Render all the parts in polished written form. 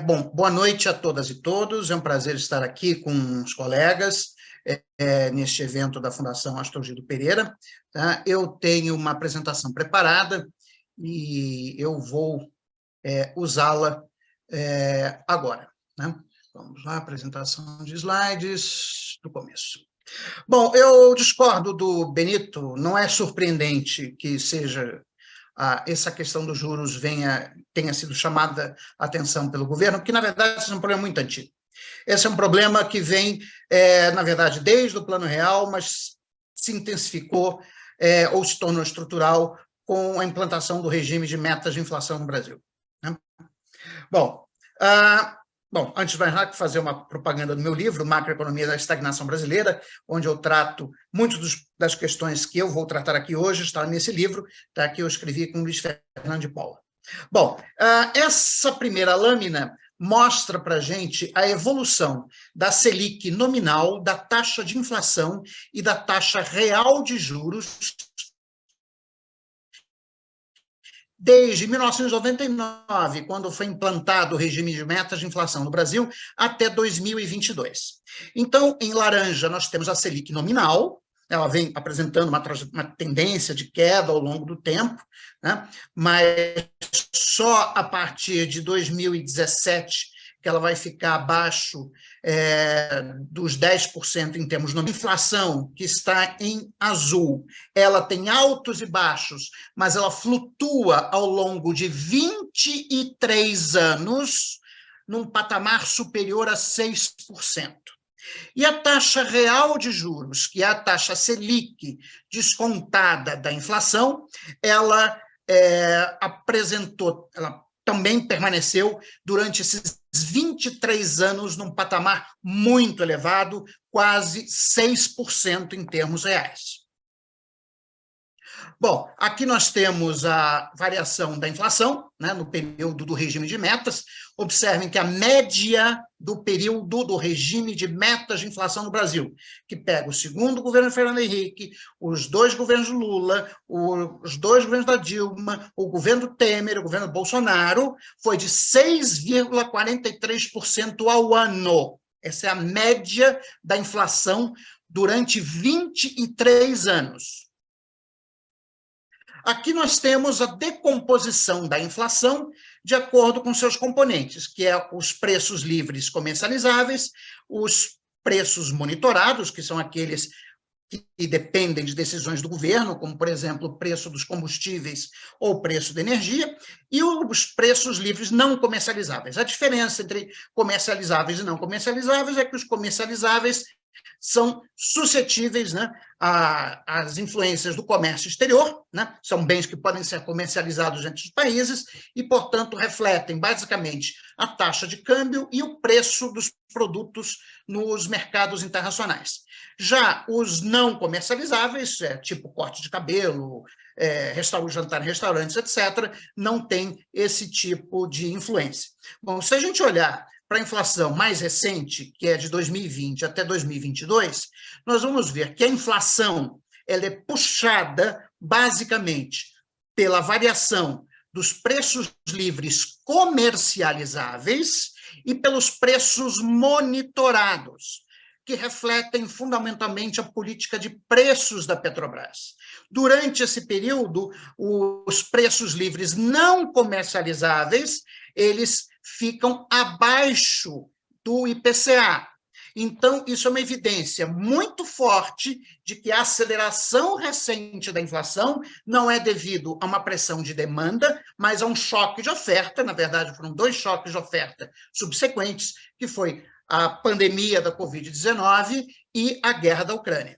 Bom, boa noite a todas e todos. É um prazer estar aqui com os colegas neste evento da Fundação Astorgildo Pereira. Tá? Eu tenho uma apresentação preparada e eu vou usá-la agora. Né? Vamos lá, apresentação de slides do começo. Bom, eu discordo do Benito, não é surpreendente que seja essa questão dos juros tenha sido chamada a atenção pelo governo, porque, na verdade, esse é um problema muito antigo. Esse é um problema que vem, na verdade, desde o Plano Real, mas se intensificou ou se tornou estrutural com a implantação do regime de metas de inflação no Brasil. Né? Bom, antes de mais nada, fazer uma propaganda do meu livro, Macroeconomia da Estagnação Brasileira, onde eu trato muitas das questões que eu vou tratar aqui hoje, está nesse livro, tá, que eu escrevi com o Luiz Fernando de Paula. Bom, essa primeira lâmina mostra para a gente a evolução da Selic nominal, da taxa de inflação e da taxa real de juros desde 1999, quando foi implantado o regime de metas de inflação no Brasil, até 2022. Então, em laranja, nós temos a Selic nominal, ela vem apresentando uma tendência de queda ao longo do tempo, né? Mas só a partir de 2017 que ela vai ficar abaixo dos 10% em termos nominais. A inflação, que está em azul, ela tem altos e baixos, mas ela flutua ao longo de 23 anos num patamar superior a 6%. E a taxa real de juros, que é a taxa Selic descontada da inflação, ela também permaneceu durante esses 23 anos num patamar muito elevado, quase 6% em termos reais. Bom, aqui nós temos a variação da inflação, né, no período do regime de metas. Observem que a média do período do regime de metas de inflação no Brasil, que pega o segundo governo Fernando Henrique, os dois governos Lula, os dois governos da Dilma, o governo Temer, o governo Bolsonaro, foi de 6,43% ao ano. Essa é a média da inflação durante 23 anos. Aqui nós temos a decomposição da inflação de acordo com seus componentes, que é os preços livres comercializáveis, os preços monitorados, que são aqueles que dependem de decisões do governo, como, por exemplo, o preço dos combustíveis ou o preço da energia, e os preços livres não comercializáveis. A diferença entre comercializáveis e não comercializáveis é que os comercializáveis são suscetíveis, né, às influências do comércio exterior, né, são bens que podem ser comercializados entre os países e, portanto, refletem basicamente a taxa de câmbio e o preço dos produtos nos mercados internacionais. Já os não comercializáveis, tipo corte de cabelo, jantar em restaurantes, etc., não tem esse tipo de influência. Bom, se a gente olhar para a inflação mais recente, que é de 2020 até 2022, nós vamos ver que a inflação ela é puxada basicamente pela variação dos preços livres comercializáveis e pelos preços monitorados, que refletem fundamentalmente a política de preços da Petrobras. Durante esse período, os preços livres não comercializáveis, eles ficam abaixo do IPCA. Então, isso é uma evidência muito forte de que a aceleração recente da inflação não é devido a uma pressão de demanda, mas a um choque de oferta. Na verdade, foram dois choques de oferta subsequentes, que foi a pandemia da Covid-19 e a guerra da Ucrânia.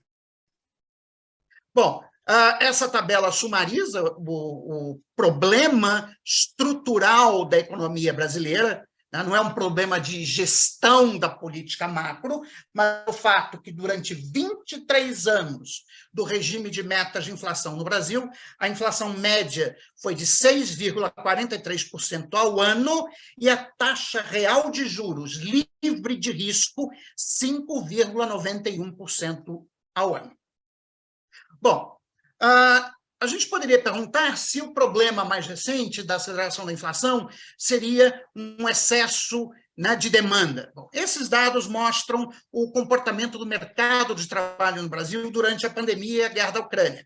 Bom, essa tabela sumariza o problema estrutural da economia brasileira, né? Não é um problema de gestão da política macro, mas o fato que durante 23 anos do regime de metas de inflação no Brasil, a inflação média foi de 6,43% ao ano e a taxa real de juros livre de risco 5,91% ao ano. Bom, a gente poderia perguntar se o problema mais recente da aceleração da inflação seria um excesso, né, de demanda. Bom, esses dados mostram o comportamento do mercado de trabalho no Brasil durante a pandemia e a guerra da Ucrânia.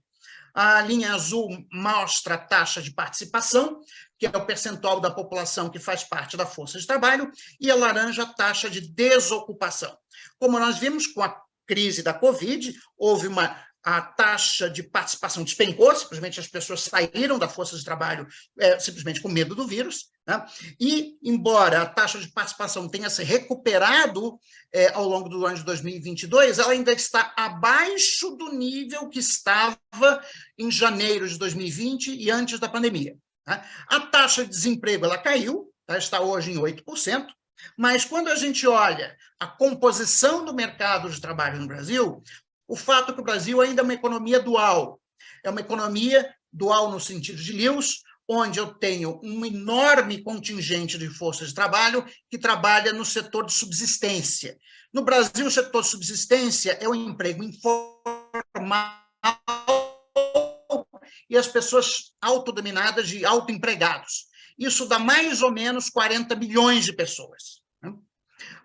A linha azul mostra a taxa de participação, que é o percentual da população que faz parte da força de trabalho, e a laranja a taxa de desocupação. Como nós vimos com a crise da Covid, houve a taxa de participação despencou, simplesmente as pessoas saíram da força de trabalho simplesmente com medo do vírus, né? E, embora a taxa de participação tenha se recuperado ao longo do ano de 2022, ela ainda está abaixo do nível que estava em janeiro de 2020 e antes da pandemia, né? A taxa de desemprego ela caiu, tá? Está hoje em 8%, mas quando a gente olha a composição do mercado de trabalho no Brasil, o fato é que o Brasil ainda é uma economia dual. É uma economia dual no sentido de Lewis, onde eu tenho um enorme contingente de força de trabalho que trabalha no setor de subsistência. No Brasil, o setor de subsistência é o emprego informal e as pessoas autodominadas de autoempregados. Isso dá mais ou menos 40 milhões de pessoas.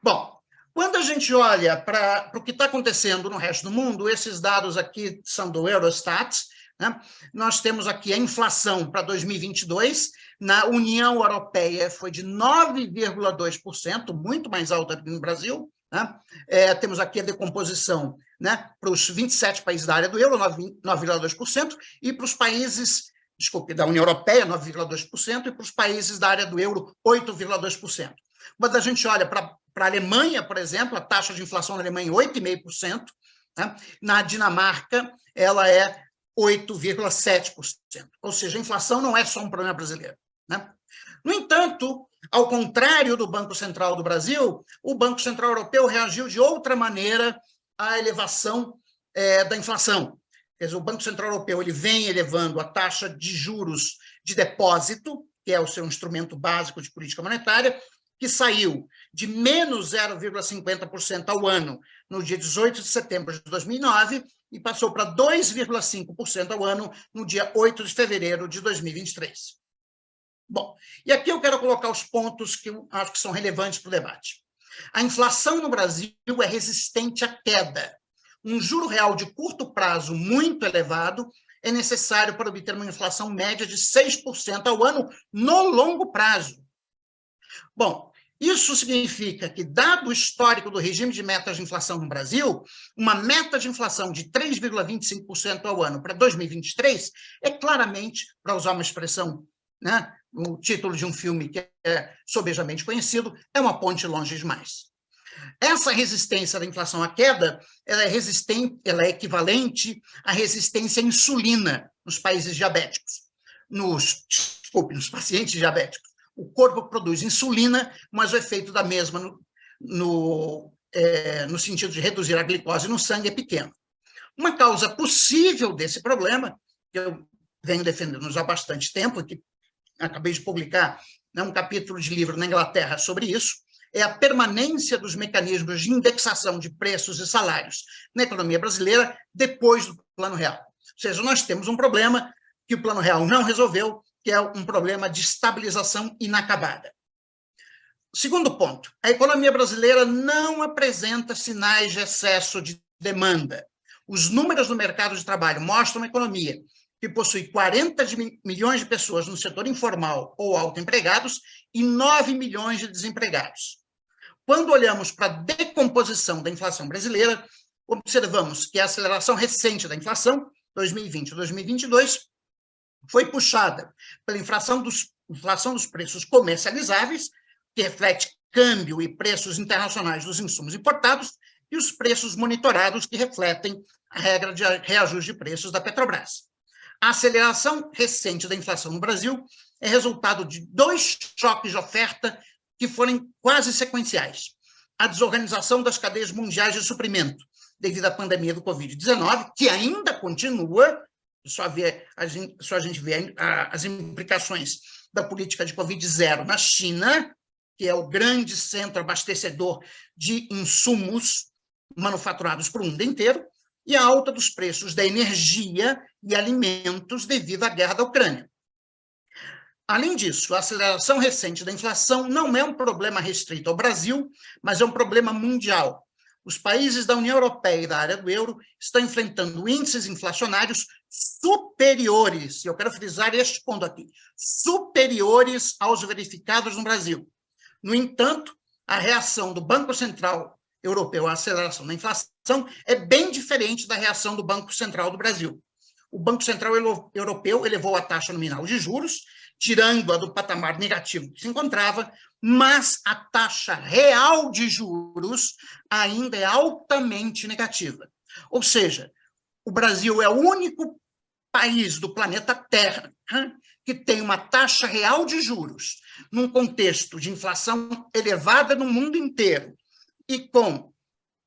Bom, quando a gente olha para o que está acontecendo no resto do mundo, esses dados aqui são do Eurostat, né? Nós temos aqui a inflação para 2022, na União Europeia foi de 9,2%, muito mais alta do que no Brasil, né? Temos aqui a decomposição, né, para os 27 países da área do euro, 9,2%, e para os países, da União Europeia, 9,2%, e para os países da área do euro, 8,2%. Quando a gente olha para a Alemanha, por exemplo, a taxa de inflação na Alemanha é 8,5%, né? Na Dinamarca, ela é 8,7%. Ou seja, a inflação não é só um problema brasileiro, né? No entanto, ao contrário do Banco Central do Brasil, o Banco Central Europeu reagiu de outra maneira à elevação da inflação. Quer dizer, o Banco Central Europeu ele vem elevando a taxa de juros de depósito, que é o seu instrumento básico de política monetária, que saiu de menos 0,50% ao ano no dia 18 de setembro de 2009 e passou para 2,5% ao ano no dia 8 de fevereiro de 2023. Bom, e aqui eu quero colocar os pontos que eu acho que são relevantes para o debate. A inflação no Brasil é resistente à queda. Um juro real de curto prazo muito elevado é necessário para obter uma inflação média de 6% ao ano no longo prazo. Bom, isso significa que, dado o histórico do regime de metas de inflação no Brasil, uma meta de inflação de 3,25% ao ano para 2023 é claramente, para usar uma expressão, né, o título de um filme que é sobejamente conhecido, é uma ponte longe demais. Essa resistência da inflação à queda, ela é equivalente à resistência à insulina nos países diabéticos, nos pacientes diabéticos. O corpo produz insulina, mas o efeito da mesma no sentido de reduzir a glicose no sangue é pequeno. Uma causa possível desse problema, que eu venho defendendo já há bastante tempo, que acabei de publicar, né, um capítulo de livro na Inglaterra sobre isso, é a permanência dos mecanismos de indexação de preços e salários na economia brasileira depois do Plano Real. Ou seja, nós temos um problema que o Plano Real não resolveu, que é um problema de estabilização inacabada. Segundo ponto, a economia brasileira não apresenta sinais de excesso de demanda. Os números do mercado de trabalho mostram uma economia que possui 40 milhões de pessoas no setor informal ou autoempregados e 9 milhões de desempregados. Quando olhamos para a decomposição da inflação brasileira, observamos que a aceleração recente da inflação, 2020 e 2022, foi puxada pela inflação dos preços comercializáveis, que reflete câmbio e preços internacionais dos insumos importados, e os preços monitorados, que refletem a regra de reajuste de preços da Petrobras. A aceleração recente da inflação no Brasil é resultado de dois choques de oferta que foram quase sequenciais. A desorganização das cadeias mundiais de suprimento, devido à pandemia do Covid-19, que ainda continua, só a gente vê as implicações da política de Covid-0 na China, que é o grande centro abastecedor de insumos manufaturados para o mundo inteiro, e a alta dos preços da energia, e alimentos devido à guerra da Ucrânia. Além disso, a aceleração recente da inflação não é um problema restrito ao Brasil, mas é um problema mundial. Os países da União Europeia e da área do euro estão enfrentando índices inflacionários superiores, e eu quero frisar este ponto aqui, superiores aos verificados no Brasil. No entanto, a reação do Banco Central Europeu à aceleração da inflação é bem diferente da reação do Banco Central do Brasil. O Banco Central Europeu elevou a taxa nominal de juros, tirando-a do patamar negativo que se encontrava, mas a taxa real de juros ainda é altamente negativa. Ou seja, o Brasil é o único país do planeta Terra que tem uma taxa real de juros num contexto de inflação elevada no mundo inteiro e com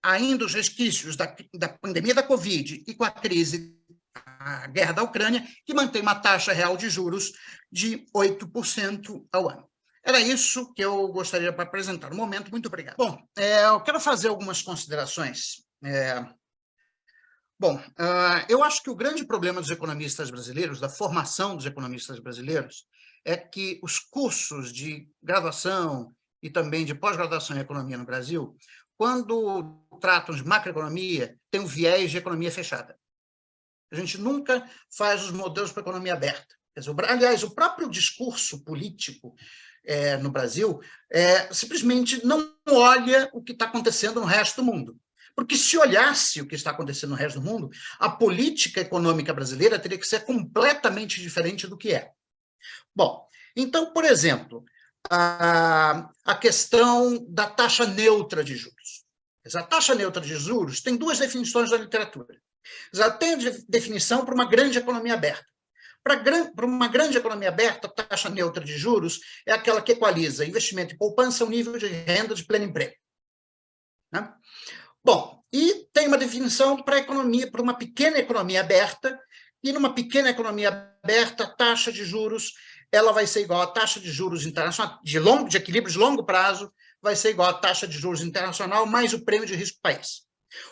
ainda os resquícios da pandemia da Covid e com a guerra da Ucrânia, que mantém uma taxa real de juros de 8% ao ano. Era isso que eu gostaria para apresentar no momento. Muito obrigado. Bom, eu quero fazer algumas considerações. Eu acho que o grande problema dos economistas brasileiros, da formação dos economistas brasileiros, é que os cursos de graduação e também de pós-graduação em economia no Brasil, quando tratam de macroeconomia, tem um viés de economia fechada. A gente nunca faz os modelos para economia aberta. Aliás, o próprio discurso político no Brasil simplesmente não olha o que está acontecendo no resto do mundo. Porque se olhasse o que está acontecendo no resto do mundo, a política econômica brasileira teria que ser completamente diferente do que é. Bom, então, por exemplo, a questão da taxa neutra de juros. A taxa neutra de juros tem duas definições da literatura. Já tem definição para uma grande economia aberta. Para uma grande economia aberta, a taxa neutra de juros é aquela que equaliza investimento e poupança ao nível de renda de pleno emprego. Né? Bom, e tem uma definição para uma pequena economia aberta, e numa pequena economia aberta, a taxa de juros ela vai ser igual à taxa de juros internacional, de equilíbrio de longo prazo, vai ser igual à taxa de juros internacional mais o prêmio de risco país.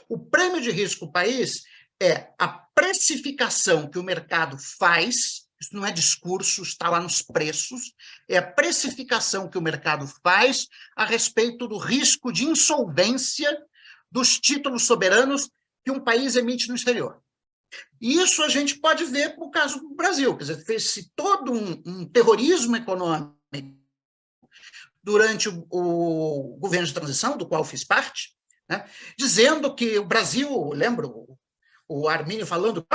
O prêmio de risco país é a precificação que o mercado faz, isso não é discurso, está lá nos preços, é a precificação que o mercado faz a respeito do risco de insolvência dos títulos soberanos que um país emite no exterior. E isso a gente pode ver no caso do Brasil, quer dizer, fez-se todo um terrorismo econômico durante o governo de transição, do qual fiz parte, né, dizendo que o Brasil, lembro o Arminio falando,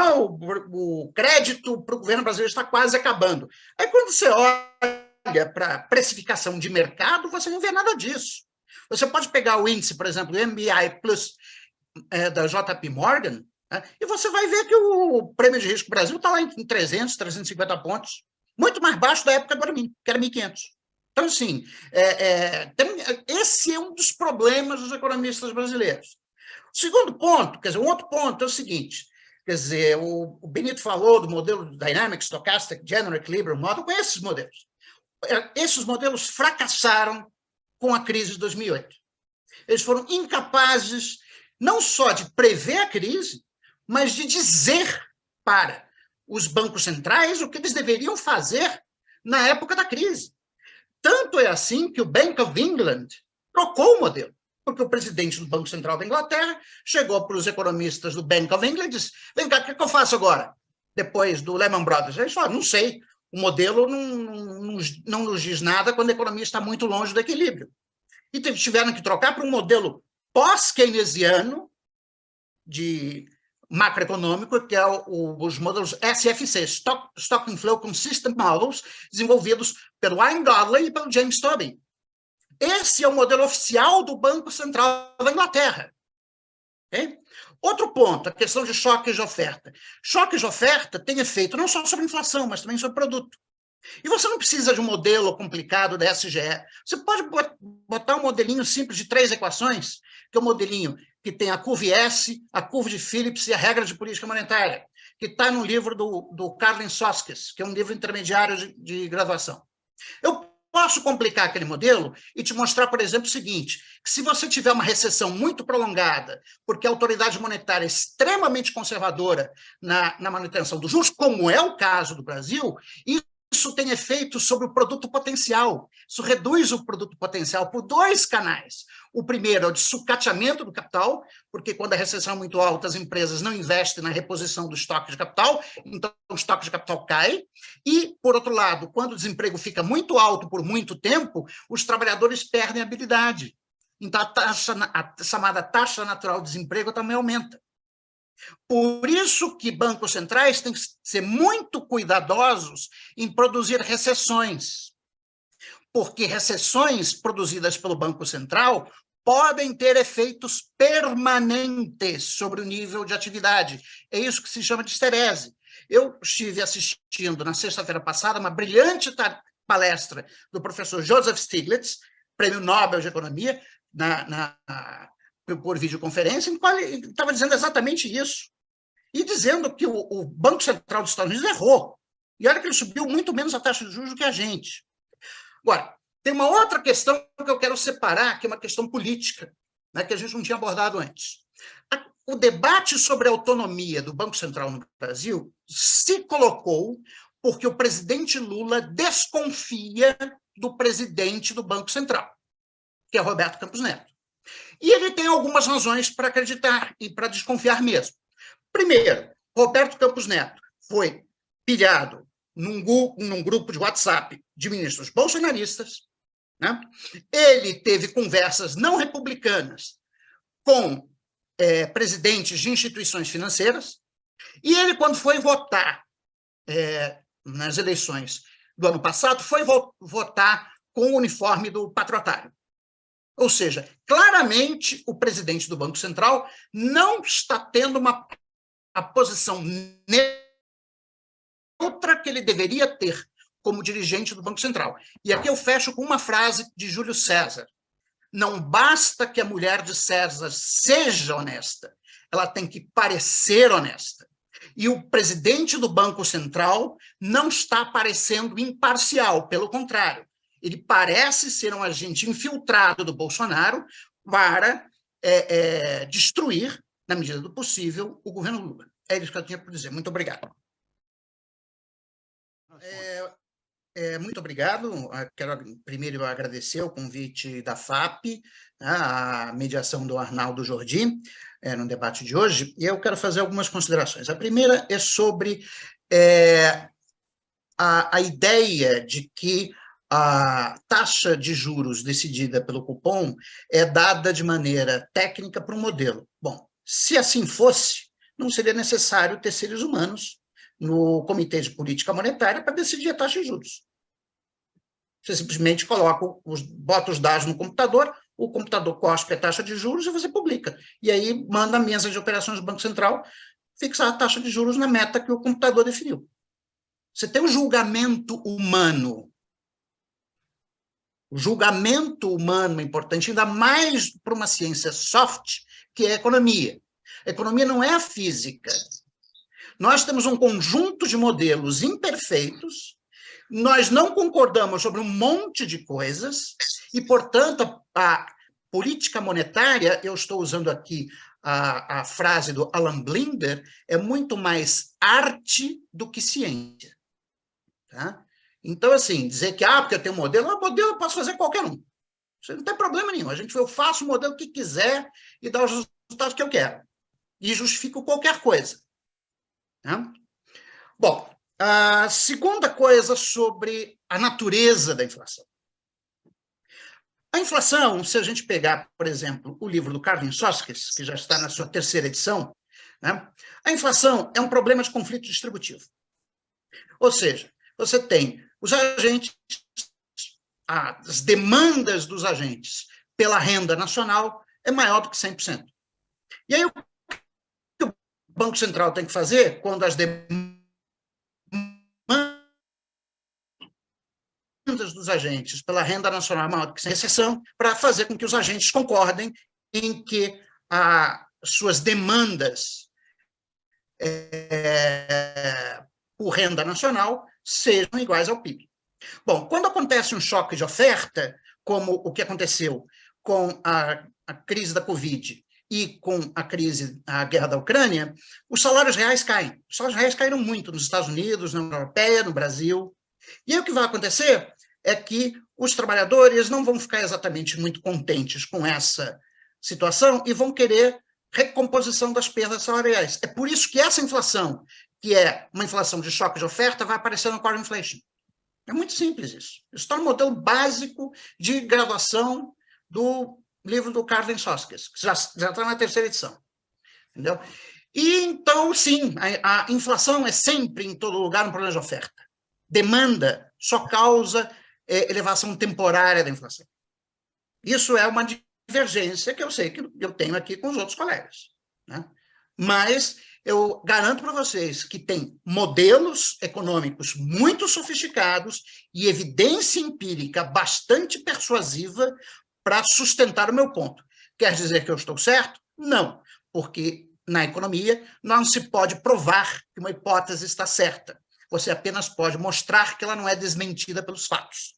o crédito para o governo brasileiro está quase acabando. Aí, quando você olha para a precificação de mercado, você não vê nada disso. Você pode pegar o índice, por exemplo, o MBI Plus da JP Morgan, né, e você vai ver que o prêmio de risco do Brasil está lá em 300, 350 pontos, muito mais baixo da época do Arminio, que era 1.500. Então, assim, esse é um dos problemas dos economistas brasileiros. Segundo ponto, quer dizer, um outro ponto é o seguinte, quer dizer, o Benito falou do modelo Dynamic, Stochastic, General Equilibrium Model, com esses modelos. Esses modelos fracassaram com a crise de 2008. Eles foram incapazes não só de prever a crise, mas de dizer para os bancos centrais o que eles deveriam fazer na época da crise. Tanto é assim que o Bank of England trocou o modelo, porque o presidente do Banco Central da Inglaterra chegou para os economistas do Bank of England e disse, vem cá, o que eu faço agora, depois do Lehman Brothers? Eles falaram, não sei, o modelo não nos diz nada quando a economia está muito longe do equilíbrio. E tiveram que trocar para um modelo pós-keynesiano de macroeconômico, que é os modelos SFC, Stock and Flow Consistent Models, desenvolvidos pelo Ian Godley e pelo James Tobin. Esse é o modelo oficial do Banco Central da Inglaterra. Okay? Outro ponto, a questão de choques de oferta. Choques de oferta tem efeito não só sobre inflação, mas também sobre produto. E você não precisa de um modelo complicado da SGE. Você pode botar um modelinho simples de 3 equações, que é um modelinho que tem a curva S, a curva de Phillips e a regra de política monetária, que está no livro do Karlin Soskes, que é um livro intermediário de graduação. Eu posso complicar aquele modelo e te mostrar, por exemplo, o seguinte, que se você tiver uma recessão muito prolongada, porque a autoridade monetária é extremamente conservadora na manutenção dos juros, como é o caso do Brasil, isso tem efeito sobre o produto potencial. Isso reduz o produto potencial por dois canais. O primeiro é o de sucateamento do capital, porque quando a recessão é muito alta, as empresas não investem na reposição do estoque de capital, então o estoque de capital cai. E, por outro lado, quando o desemprego fica muito alto por muito tempo, os trabalhadores perdem habilidade. Então, a chamada taxa natural de desemprego também aumenta. Por isso que bancos centrais têm que ser muito cuidadosos em produzir recessões, porque recessões produzidas pelo Banco Central podem ter efeitos permanentes sobre o nível de atividade. É isso que se chama de esterese. Eu estive assistindo, na sexta-feira passada, uma brilhante palestra do professor Joseph Stiglitz, prêmio Nobel de Economia, por videoconferência, em qual ele estava dizendo exatamente isso. E dizendo que o Banco Central dos Estados Unidos errou. E olha que ele subiu muito menos a taxa de juros do que a gente. Agora, tem uma outra questão que eu quero separar, que é uma questão política, né, que a gente não tinha abordado antes. O debate sobre a autonomia do Banco Central no Brasil se colocou porque o presidente Lula desconfia do presidente do Banco Central, que é Roberto Campos Neto. E ele tem algumas razões para acreditar e para desconfiar mesmo. Primeiro, Roberto Campos Neto foi pilhado num grupo de WhatsApp de ministros bolsonaristas, né? Ele teve conversas não republicanas com presidentes de instituições financeiras, e ele, quando foi votar nas eleições do ano passado, foi votar com o uniforme do patriotário. Ou seja, claramente o presidente do Banco Central não está tendo a posição neutra que ele deveria ter como dirigente do Banco Central. E aqui eu fecho com uma frase de Júlio César. Não basta que a mulher de César seja honesta, ela tem que parecer honesta. E o presidente do Banco Central não está parecendo imparcial, pelo contrário. Ele parece ser um agente infiltrado do Bolsonaro para destruir, na medida do possível, o governo Lula. É isso que eu tinha para dizer. Muito obrigado. Muito obrigado. Quero primeiro agradecer o convite da FAP, a mediação do Arnaldo Jordi, no debate de hoje, e eu quero fazer algumas considerações. A primeira é sobre a ideia de que a taxa de juros decidida pelo cupom é dada de maneira técnica para um modelo. Bom, se assim fosse, não seria necessário ter seres humanos no Comitê de Política Monetária para decidir a taxa de juros. Você simplesmente bota os dados no computador, o computador cospe a taxa de juros e você publica. E aí manda a mesa de operações do Banco Central fixar a taxa de juros na meta que o computador definiu. Você tem o julgamento humano. O julgamento humano é importante, ainda mais para uma ciência soft, que é a economia. A economia não é a física. Nós temos um conjunto de modelos imperfeitos, nós não concordamos sobre um monte de coisas, e, portanto, a política monetária, eu estou usando aqui a frase do Alan Blinder, é muito mais arte do que ciência. Tá? Então, assim, dizer que, porque eu tenho um modelo eu posso fazer qualquer um. Isso não tem problema nenhum. Eu faço o modelo que quiser e dá os resultados que eu quero. E justifico qualquer coisa. Tá? Bom, a segunda coisa sobre a natureza da inflação. A inflação, se a gente pegar, por exemplo, o livro do Carvin Soskes, que já está na sua terceira edição, né? A inflação é um problema de conflito distributivo. Ou seja, você tem os agentes, as demandas dos agentes pela renda nacional é maior do que 100%. E aí, o que o Banco Central tem que fazer quando as demandas dos agentes pela renda nacional é maior do que 100%, exceção para fazer com que os agentes concordem em que suas demandas por renda nacional sejam iguais ao PIB. Bom, quando acontece um choque de oferta, como o que aconteceu com a crise da Covid e com a guerra da Ucrânia, os salários reais caem. Os salários reais caíram muito nos Estados Unidos, na União Europeia, no Brasil. E aí o que vai acontecer é que os trabalhadores não vão ficar exatamente muito contentes com essa situação e vão querer recomposição das perdas salariais. É por isso que essa inflação, que é uma inflação de choque de oferta, vai aparecer no core inflation. É muito simples isso. Isso está no modelo básico de graduação do livro do Carl Soskes, que já está na terceira edição. Entendeu? E então, sim, a inflação é sempre, em todo lugar, um problema de oferta. Demanda só causa elevação temporária da inflação. Isso é uma divergência que eu sei que eu tenho aqui com os outros colegas. Né? Mas eu garanto para vocês que tem modelos econômicos muito sofisticados e evidência empírica bastante persuasiva para sustentar o meu ponto. Quer dizer que eu estou certo? Não, porque na economia não se pode provar que uma hipótese está certa. Você apenas pode mostrar que ela não é desmentida pelos fatos.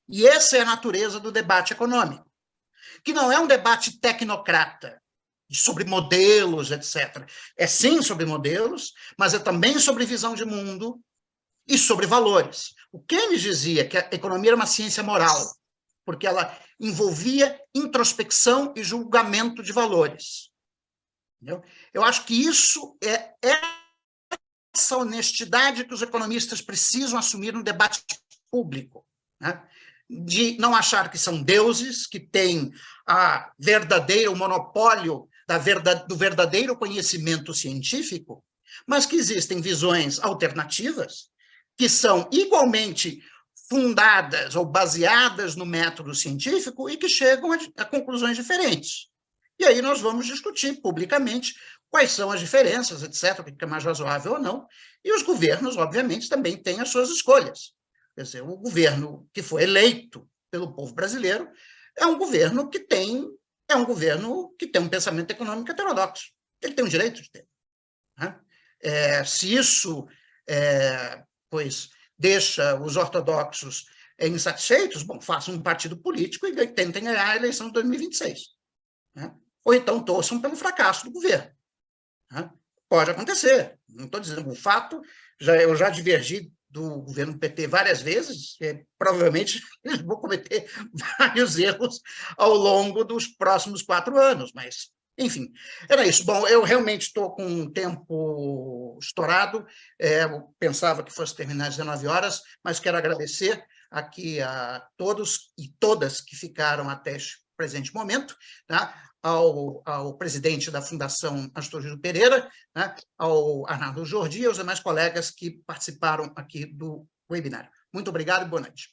E essa é a natureza do debate econômico, que não é um debate tecnocrata, sobre modelos, etc. É sim sobre modelos, mas é também sobre visão de mundo e sobre valores. O Keynes dizia que a economia era uma ciência moral, porque ela envolvia introspecção e julgamento de valores. Entendeu? Eu acho que isso é essa honestidade que os economistas precisam assumir no debate público, né? De não achar que são deuses, que têm o monopólio do verdadeiro conhecimento científico, mas que existem visões alternativas que são igualmente fundadas ou baseadas no método científico e que chegam a conclusões diferentes. E aí nós vamos discutir publicamente quais são as diferenças, etc., o que é mais razoável ou não, e os governos, obviamente, também têm as suas escolhas. Quer dizer, o governo que foi eleito pelo povo brasileiro é um governo que tem um pensamento econômico heterodoxo. Ele tem o direito de ter. Né? Se isso pois, deixa os ortodoxos insatisfeitos, bom, façam um partido político e tentem ganhar a eleição de 2026. Né? Ou então torçam pelo fracasso do governo. Né? Pode acontecer. Não estou dizendo o fato, eu já divergi do governo PT várias vezes, provavelmente eles vão cometer vários erros ao longo dos próximos 4 anos, mas, enfim, era isso. Bom, eu realmente estou com um tempo estourado, eu pensava que fosse terminar às 19 horas, mas quero agradecer aqui a todos e todas que ficaram até este presente momento, tá? Ao presidente da Fundação Astor Gil Pereira, né? Ao Arnaldo Jordi e aos demais colegas que participaram aqui do webinar. Muito obrigado e boa noite.